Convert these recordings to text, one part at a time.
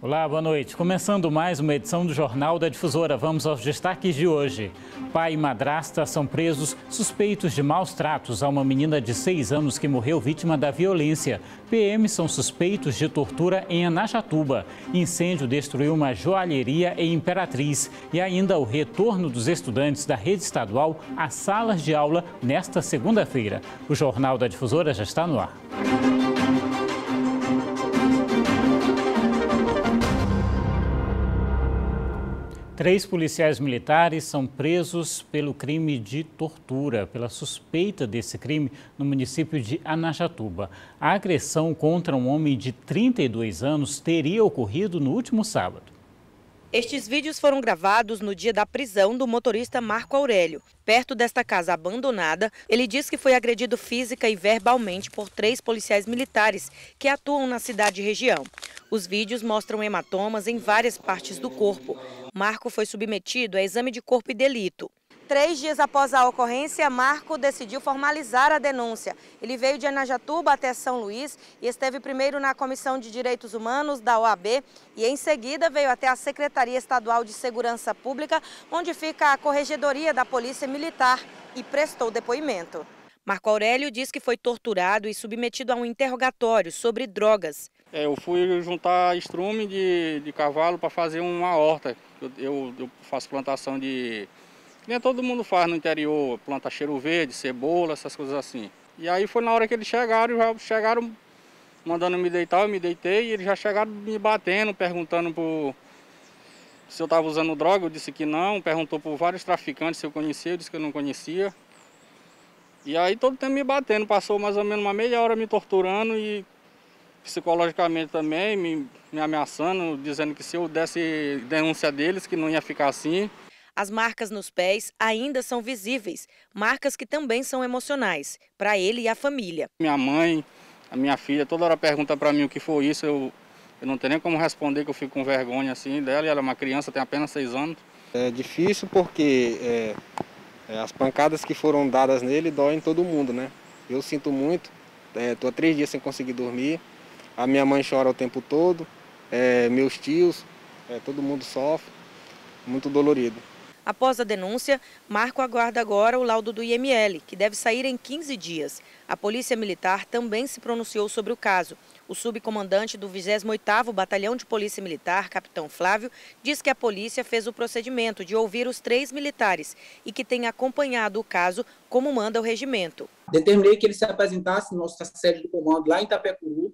Olá, boa noite. Começando mais uma edição do Jornal da Difusora. Vamos aos destaques de hoje. Pai e madrasta são presos suspeitos de maus tratos a uma menina de 6 anos que morreu vítima da violência. PMs são suspeitos de tortura em Anajatuba. Incêndio destruiu uma joalheria em Imperatriz. E ainda o retorno dos estudantes da rede estadual às salas de aula nesta segunda-feira. O Jornal da Difusora já está no ar. Três policiais militares são presos pelo crime de tortura, pela suspeita desse crime no município de Anajatuba. A agressão contra um homem de 32 anos teria ocorrido no último sábado. Estes vídeos foram gravados no dia da prisão do motorista Marco Aurélio. Perto desta casa abandonada, ele diz que foi agredido física e verbalmente por 3 policiais militares que atuam na cidade e região. Os vídeos mostram hematomas em várias partes do corpo. Marco foi submetido a exame de corpo e delito. 3 dias após a ocorrência, Marco decidiu formalizar a denúncia. Ele veio de Anajatuba até São Luís e esteve primeiro na Comissão de Direitos Humanos da OAB e em seguida veio até a Secretaria Estadual de Segurança Pública, onde fica a Corregedoria da Polícia Militar, e prestou depoimento. Marco Aurélio diz que foi torturado e submetido a um interrogatório sobre drogas. Eu fui juntar estrume de cavalo para fazer uma horta. Eu faço plantação de... Nem todo mundo faz no interior, planta cheiro verde, cebola, essas coisas assim. E aí foi na hora que eles chegaram, mandando me deitar, eu me deitei, e eles já chegaram me batendo, perguntando se eu estava usando droga, eu disse que não, perguntou por vários traficantes se eu conhecia, eu disse que eu não conhecia. E aí todo tempo me batendo, passou mais ou menos uma meia hora me torturando e psicologicamente também, me ameaçando, dizendo que se eu desse denúncia deles, que não ia ficar assim. As marcas nos pés ainda são visíveis, marcas que também são emocionais, para ele e a família. Minha mãe, a minha filha, toda hora pergunta para mim o que foi isso, eu não tenho nem como responder, que eu fico com vergonha assim dela, e ela é uma criança, tem apenas 6 anos. É difícil porque as pancadas que foram dadas nele doem em todo mundo, né? Eu sinto muito, estou há 3 dias sem conseguir dormir, a minha mãe chora o tempo todo, meus tios, todo mundo sofre, muito dolorido. Após a denúncia, Marco aguarda agora o laudo do IML, que deve sair em 15 dias. A Polícia Militar também se pronunciou sobre o caso. O subcomandante do 28º Batalhão de Polícia Militar, capitão Flávio, diz que a polícia fez o procedimento de ouvir os 3 militares e que tem acompanhado o caso como manda o regimento. Determinei que ele se apresentasse na nossa sede do comando lá em Itapecuru,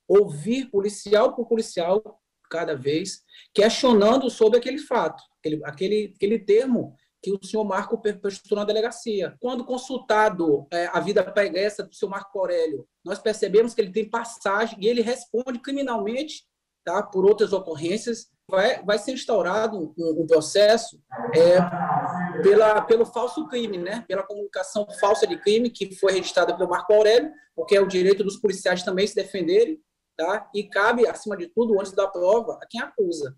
ouvir policial por policial cada vez, questionando sobre aquele fato, aquele termo que o senhor Marco prestou na delegacia. Quando consultado a vida pregressa do senhor Marco Aurélio, nós percebemos que ele tem passagem e ele responde criminalmente, tá, por outras ocorrências. Vai ser instaurado um processo pelo falso crime, né? Pela comunicação falsa de crime que foi registrada pelo Marco Aurélio, porque é o direito dos policiais também se defenderem. Tá? E cabe, acima de tudo, antes da prova, a quem acusa.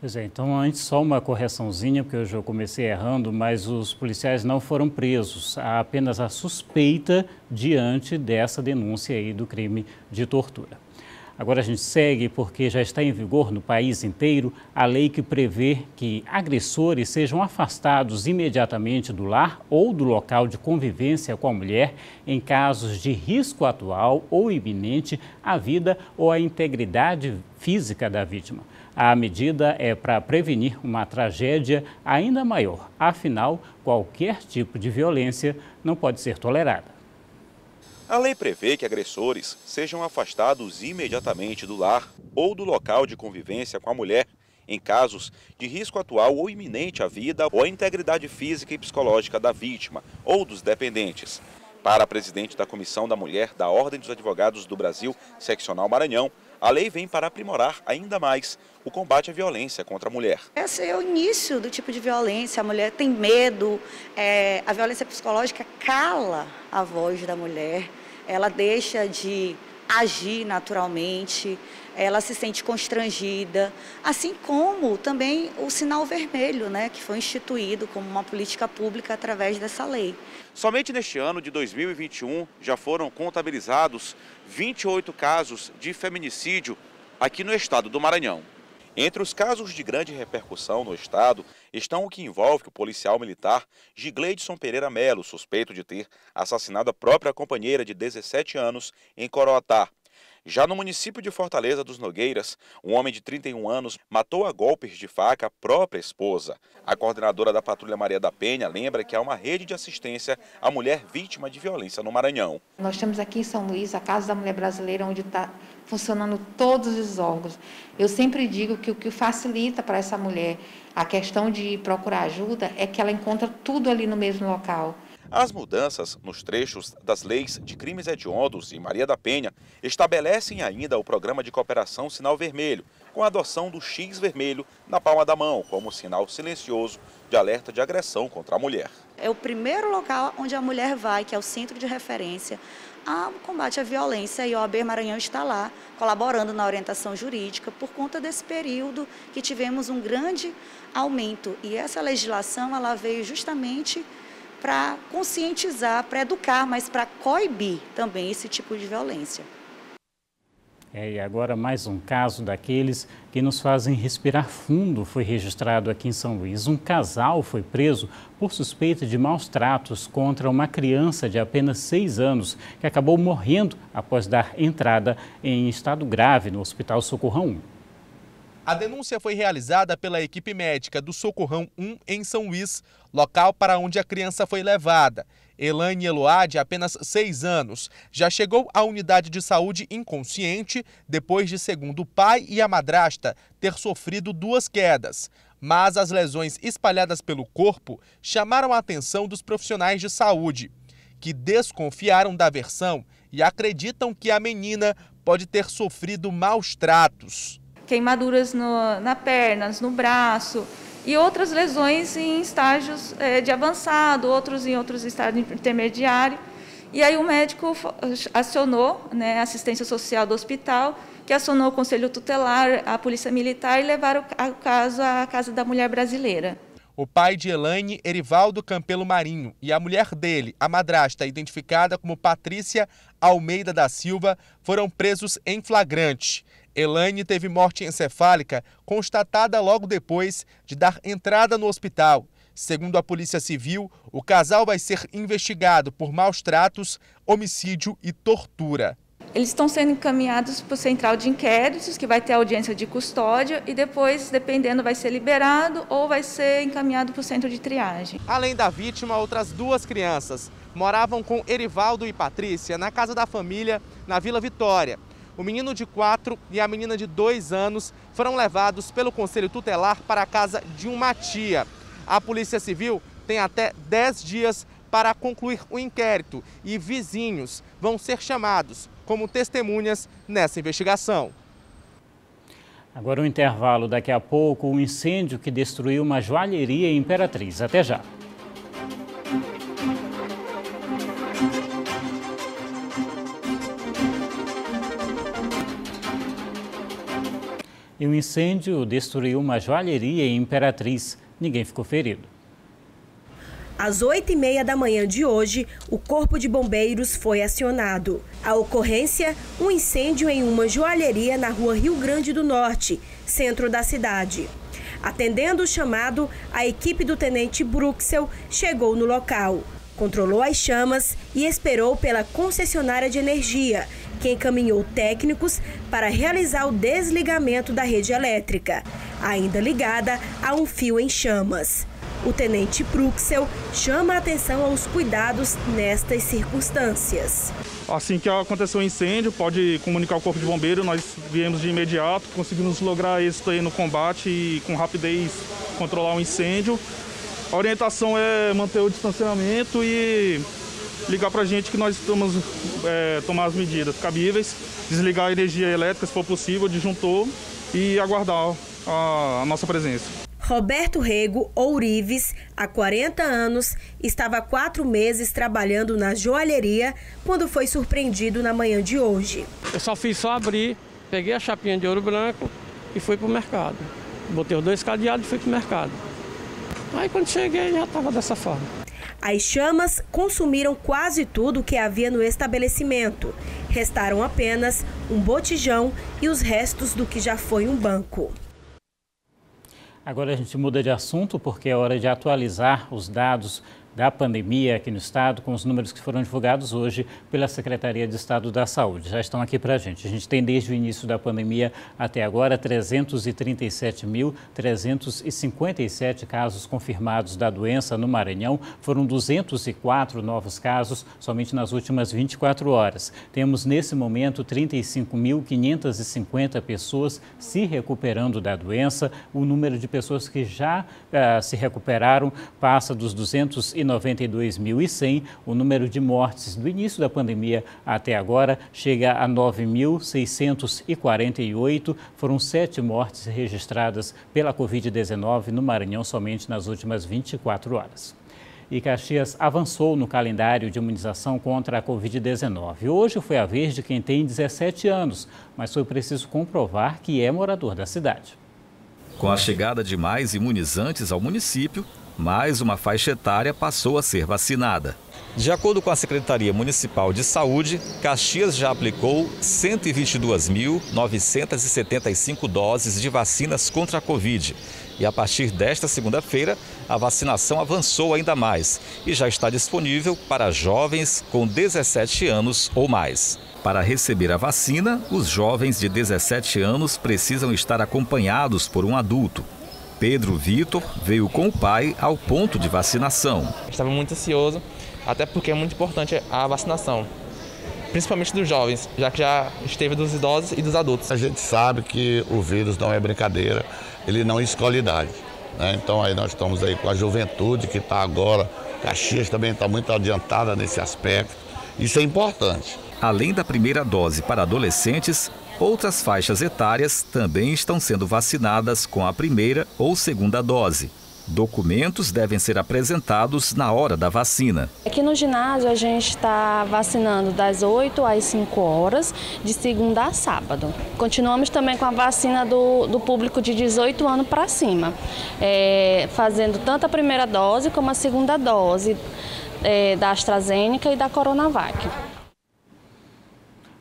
Pois é, então antes só uma correçãozinha, porque hoje eu comecei errando, mas os policiais não foram presos. Há apenas a suspeita diante dessa denúncia aí do crime de tortura. Agora a gente segue porque já está em vigor no país inteiro a lei que prevê que agressores sejam afastados imediatamente do lar ou do local de convivência com a mulher em casos de risco atual ou iminente à vida ou à integridade física da vítima. A medida é para prevenir uma tragédia ainda maior. Afinal, qualquer tipo de violência não pode ser tolerada. A lei prevê que agressores sejam afastados imediatamente do lar ou do local de convivência com a mulher em casos de risco atual ou iminente à vida ou à integridade física e psicológica da vítima ou dos dependentes. Para a presidente da Comissão da Mulher da Ordem dos Advogados do Brasil, Seccional Maranhão, a lei vem para aprimorar ainda mais o combate à violência contra a mulher. Esse é o início do tipo de violência. A mulher tem medo, a violência psicológica cala a voz da mulher, ela deixa de agir naturalmente, ela se sente constrangida, assim como também o sinal vermelho, né, que foi instituído como uma política pública através dessa lei. Somente neste ano de 2021 já foram contabilizados 28 casos de feminicídio aqui no estado do Maranhão. Entre os casos de grande repercussão no estado estão o que envolve o policial militar Gigleidson Pereira Melo, suspeito de ter assassinado a própria companheira de 17 anos em Coroatá. Já no município de Fortaleza dos Nogueiras, um homem de 31 anos matou a golpes de faca a própria esposa. A coordenadora da Patrulha Maria da Penha lembra que há uma rede de assistência à mulher vítima de violência no Maranhão. Nós temos aqui em São Luís a Casa da Mulher Brasileira, onde está funcionando todos os órgãos. Eu sempre digo que o que facilita para essa mulher a questão de procurar ajuda é que ela encontra tudo ali no mesmo local. As mudanças nos trechos das leis de crimes hediondos e Maria da Penha estabelecem ainda o programa de cooperação Sinal Vermelho, com a adoção do X vermelho na palma da mão, como sinal silencioso de alerta de agressão contra a mulher. É o primeiro local onde a mulher vai, que é o centro de referência ao combate à violência, e o OAB Maranhão está lá, colaborando na orientação jurídica, por conta desse período que tivemos um grande aumento. E essa legislação ela veio justamente para conscientizar, para educar, mas para coibir também esse tipo de violência. E agora mais um caso daqueles que nos fazem respirar fundo foi registrado aqui em São Luís. Um casal foi preso por suspeita de maus tratos contra uma criança de apenas 6 anos, que acabou morrendo após dar entrada em estado grave no Hospital Socorrão 1. A denúncia foi realizada pela equipe médica do Socorrão 1 em São Luís, local para onde a criança foi levada. Elaine Eloá, de apenas 6 anos, já chegou à unidade de saúde inconsciente depois de, segundo o pai e a madrasta, ter sofrido 2 quedas. Mas as lesões espalhadas pelo corpo chamaram a atenção dos profissionais de saúde, que desconfiaram da versão e acreditam que a menina pode ter sofrido maus tratos. Queimaduras na pernas, no braço e outras lesões em estágios de avançado, outros em outros estágios intermediários. E aí o médico acionou, a assistência social do hospital, que acionou o Conselho Tutelar, a Polícia Militar e levaram o caso à Casa da Mulher Brasileira. O pai de Elaine, Erivaldo Campelo Marinho, e a mulher dele, a madrasta, identificada como Patrícia Almeida da Silva, foram presos em flagrante. Elaine teve morte encefálica constatada logo depois de dar entrada no hospital. Segundo a Polícia Civil, o casal vai ser investigado por maus tratos, homicídio e tortura. Eles estão sendo encaminhados para o Central de Inquéritos, que vai ter audiência de custódia e depois, dependendo, vai ser liberado ou vai ser encaminhado para o centro de triagem. Além da vítima, outras 2 crianças moravam com Erivaldo e Patrícia na casa da família, na Vila Vitória. O menino de 4 e a menina de 2 anos foram levados pelo Conselho Tutelar para a casa de uma tia. A Polícia Civil tem até 10 dias para concluir o inquérito e vizinhos vão ser chamados como testemunhas nessa investigação. Agora o intervalo, daqui a pouco, um incêndio que destruiu uma joalheria em Imperatriz. Até já. E um incêndio destruiu uma joalheria em Imperatriz. Ninguém ficou ferido. Às 8h30 da manhã de hoje, o Corpo de Bombeiros foi acionado. A ocorrência, um incêndio em uma joalheria na rua Rio Grande do Norte, centro da cidade. Atendendo o chamado, a equipe do tenente Bruxel chegou no local. Controlou as chamas e esperou pela concessionária de energia, que encaminhou técnicos para realizar o desligamento da rede elétrica, ainda ligada a um fio em chamas. O tenente Bruxel chama a atenção aos cuidados nestas circunstâncias. Assim que aconteceu o incêndio, pode comunicar o Corpo de Bombeiro, nós viemos de imediato, conseguimos lograr êxito aí no combate e com rapidez controlar o incêndio. A orientação é manter o distanciamento e ligar para a gente que nós estamos tomar as medidas cabíveis, desligar a energia elétrica se for possível, disjuntor e aguardar a nossa presença. Roberto Rego Ourives, há 40 anos, estava há 4 meses trabalhando na joalheria quando foi surpreendido na manhã de hoje. Eu só abrir, peguei a chapinha de ouro branco e fui para o mercado. Botei os 2 cadeados e fui para o mercado. Aí quando cheguei já estava dessa forma. As chamas consumiram quase tudo que havia no estabelecimento. Restaram apenas um botijão e os restos do que já foi um banco. Agora a gente muda de assunto porque é hora de atualizar os dados da pandemia aqui no estado com os números que foram divulgados hoje pela Secretaria de Estado da Saúde. Já estão aqui para a gente. A gente tem desde o início da pandemia até agora 337.357 casos confirmados da doença no Maranhão. Foram 204 novos casos somente nas últimas 24 horas. Temos nesse momento 35.550 pessoas se recuperando da doença. O número de pessoas que já se recuperaram passa dos 292.100, o número de mortes do início da pandemia até agora chega a 9.648. Foram 7 mortes registradas pela Covid-19 no Maranhão somente nas últimas 24 horas. E Caxias avançou no calendário de imunização contra a Covid-19. Hoje foi a vez de quem tem 17 anos, mas foi preciso comprovar que é morador da cidade. Com a chegada de mais imunizantes ao município, mais uma faixa etária passou a ser vacinada. De acordo com a Secretaria Municipal de Saúde, Caxias já aplicou 122.975 doses de vacinas contra a Covid. E a partir desta segunda-feira, a vacinação avançou ainda mais e já está disponível para jovens com 17 anos ou mais. Para receber a vacina, os jovens de 17 anos precisam estar acompanhados por um adulto. Pedro Vitor veio com o pai ao ponto de vacinação. Estava muito ansioso, até porque é muito importante a vacinação, principalmente dos jovens, já que já esteve dos idosos e dos adultos. A gente sabe que o vírus não é brincadeira, ele não escolhe idade, né? Então aí nós estamos aí com a juventude que está agora, Caxias também está muito adiantada nesse aspecto, isso é importante. Além da primeira dose para adolescentes, outras faixas etárias também estão sendo vacinadas com a primeira ou segunda dose. Documentos devem ser apresentados na hora da vacina. Aqui no ginásio a gente está vacinando das 8 às 5 horas, de segunda a sábado. Continuamos também com a vacina do público de 18 anos para cima, fazendo tanto a primeira dose como a segunda dose da AstraZeneca e da Coronavac.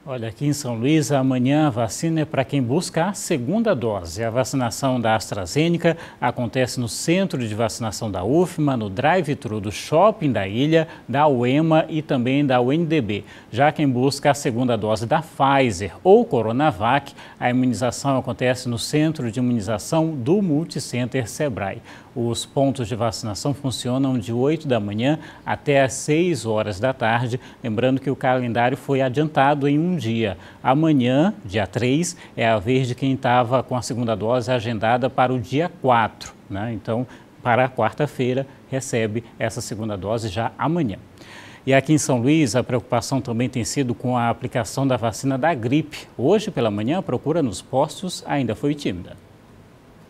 Olha, aqui em São Luís, amanhã a vacina é para quem busca a segunda dose. A vacinação da AstraZeneca acontece no Centro de Vacinação da UFMA, no drive-thru do Shopping da Ilha, da UEMA e também da UNDB. Já quem busca a segunda dose da Pfizer ou Coronavac, a imunização acontece no Centro de Imunização do Multicenter Sebrae. Os pontos de vacinação funcionam de 8 da manhã até às 6 horas da tarde. Lembrando que o calendário foi adiantado em um dia. Amanhã, dia 3, é a vez de quem estava com a segunda dose agendada para o dia 4. Né? Então, para a quarta-feira, recebe essa segunda dose já amanhã. E aqui em São Luís, a preocupação também tem sido com a aplicação da vacina da gripe. Hoje, pela manhã, a procura nos postos ainda foi tímida.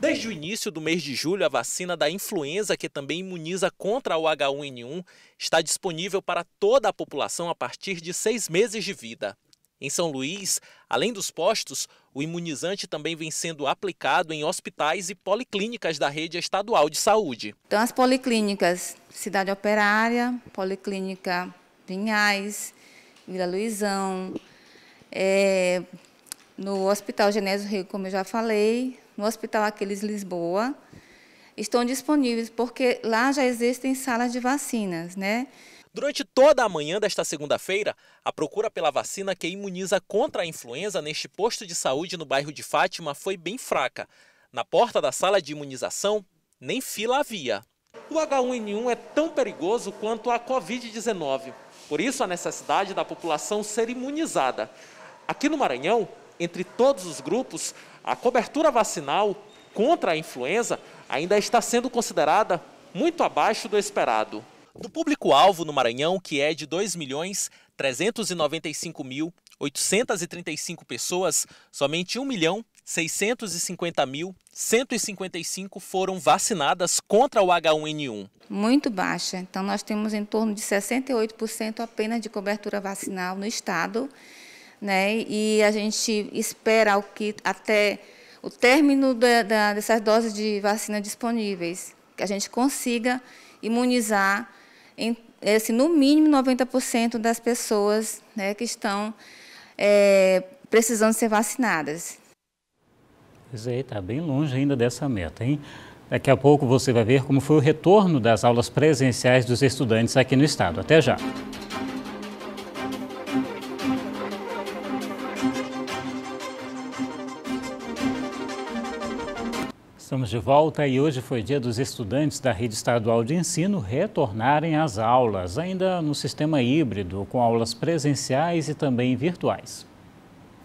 Desde o início do mês de julho, a vacina da influenza, que também imuniza contra o H1N1, está disponível para toda a população a partir de 6 meses de vida. Em São Luís, além dos postos, o imunizante também vem sendo aplicado em hospitais e policlínicas da rede estadual de saúde. Então, as policlínicas Cidade Operária, Policlínica Vinhais, Vila Luizão, no Hospital Genésio Rio, como eu já falei, no Hospital Aquiles Lisboa, estão disponíveis, porque lá já existem salas de vacinas, né? Durante toda a manhã desta segunda-feira, a procura pela vacina que imuniza contra a influenza neste posto de saúde no bairro de Fátima foi bem fraca. Na porta da sala de imunização, nem fila havia. O H1N1 é tão perigoso quanto a Covid-19. Por isso, a necessidade da população ser imunizada. Aqui no Maranhão, entre todos os grupos, a cobertura vacinal contra a influenza ainda está sendo considerada muito abaixo do esperado. Do público-alvo no Maranhão, que é de 2.395.835 pessoas, somente 1.650.155 foram vacinadas contra o H1N1. Muito baixa. Então, nós temos em torno de 68% apenas de cobertura vacinal no estado, né? E a gente espera até o término dessas doses de vacina disponíveis, que a gente consiga imunizar no mínimo 90% das pessoas, né, que estão precisando ser vacinadas. Pois é, está bem longe ainda dessa meta, hein? Daqui a pouco você vai ver como foi o retorno das aulas presenciais dos estudantes aqui no estado. Até já! Estamos de volta e hoje foi dia dos estudantes da rede estadual de ensino retornarem às aulas, ainda no sistema híbrido, com aulas presenciais e também virtuais.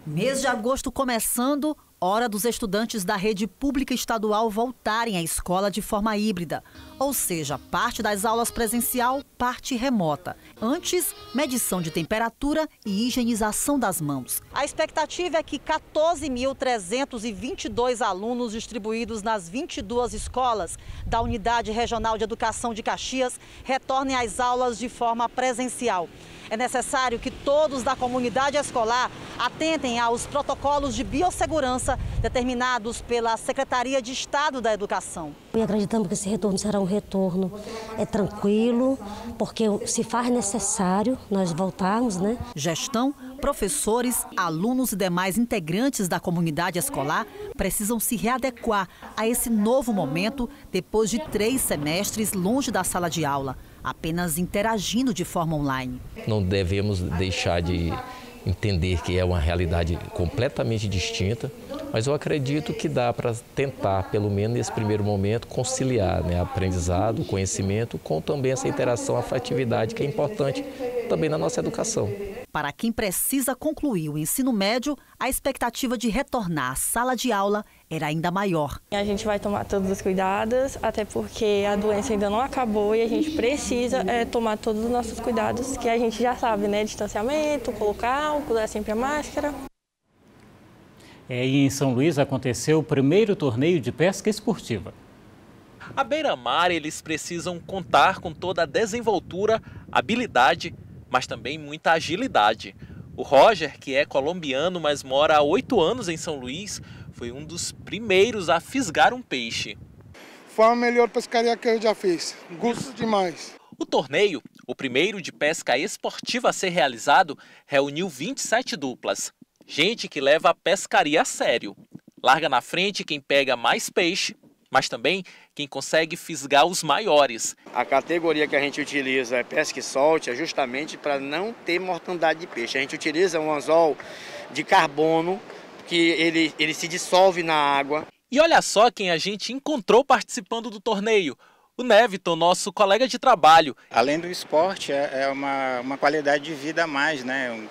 Mês de agosto começando, hora dos estudantes da rede pública estadual voltarem à escola de forma híbrida, ou seja, parte das aulas presencial, parte remota. Antes, medição de temperatura e higienização das mãos. A expectativa é que 14.322 alunos distribuídos nas 22 escolas da Unidade Regional de Educação de Caxias retornem às aulas de forma presencial. É necessário que todos da comunidade escolar atentem aos protocolos de biossegurança determinados pela Secretaria de Estado da Educação. E acreditamos que esse retorno será um retorno tranquilo, porque se faz necessário nós voltarmos, né? Gestão, professores, alunos e demais integrantes da comunidade escolar precisam se readequar a esse novo momento depois de 3 semestres longe da sala de aula, apenas interagindo de forma online. Não devemos deixar de entender que é uma realidade completamente distinta, mas eu acredito que dá para tentar, pelo menos nesse primeiro momento, conciliar, né, aprendizado, conhecimento, com também essa interação, afetividade que é importante também na nossa educação. Para quem precisa concluir o ensino médio, a expectativa de retornar à sala de aula era ainda maior. A gente vai tomar todos os cuidados, até porque a doença ainda não acabou e a gente precisa tomar todos os nossos cuidados, que a gente já sabe, né? Distanciamento, colocar álcool, usar sempre a máscara. E em São Luís aconteceu o primeiro torneio de pesca esportiva. À beira-mar, eles precisam contar com toda a desenvoltura, habilidade, mas também muita agilidade. O Roger, que é colombiano, mas mora há 8 anos em São Luís, foi um dos primeiros a fisgar um peixe. Foi a melhor pescaria que eu já fiz. Gosto demais. O torneio, o primeiro de pesca esportiva a ser realizado, reuniu 27 duplas. Gente que leva a pescaria a sério. Larga na frente quem pega mais peixe, mas também quem consegue fisgar os maiores. A categoria que a gente utiliza é pesca e solte, é justamente para não ter mortandade de peixe. A gente utiliza um anzol de carbono, que ele se dissolve na água. E olha só quem a gente encontrou participando do torneio. O Neviton, nosso colega de trabalho. Além do esporte, é uma qualidade de vida a mais, né?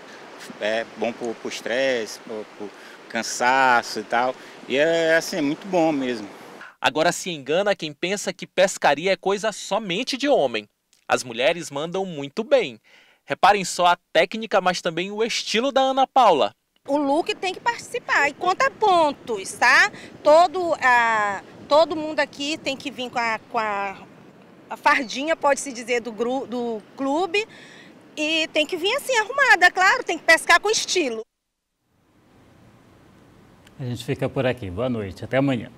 É bom para o estresse, para o cansaço e tal. E é assim, muito bom mesmo. Agora se engana quem pensa que pescaria é coisa somente de homem. As mulheres mandam muito bem. Reparem só a técnica, mas também o estilo da Ana Paula. O Luke tem que participar e conta pontos, tá? Todo mundo aqui tem que vir com a fardinha, pode-se dizer, do clube. E tem que vir assim, arrumada, claro, tem que pescar com estilo. A gente fica por aqui. Boa noite, até amanhã.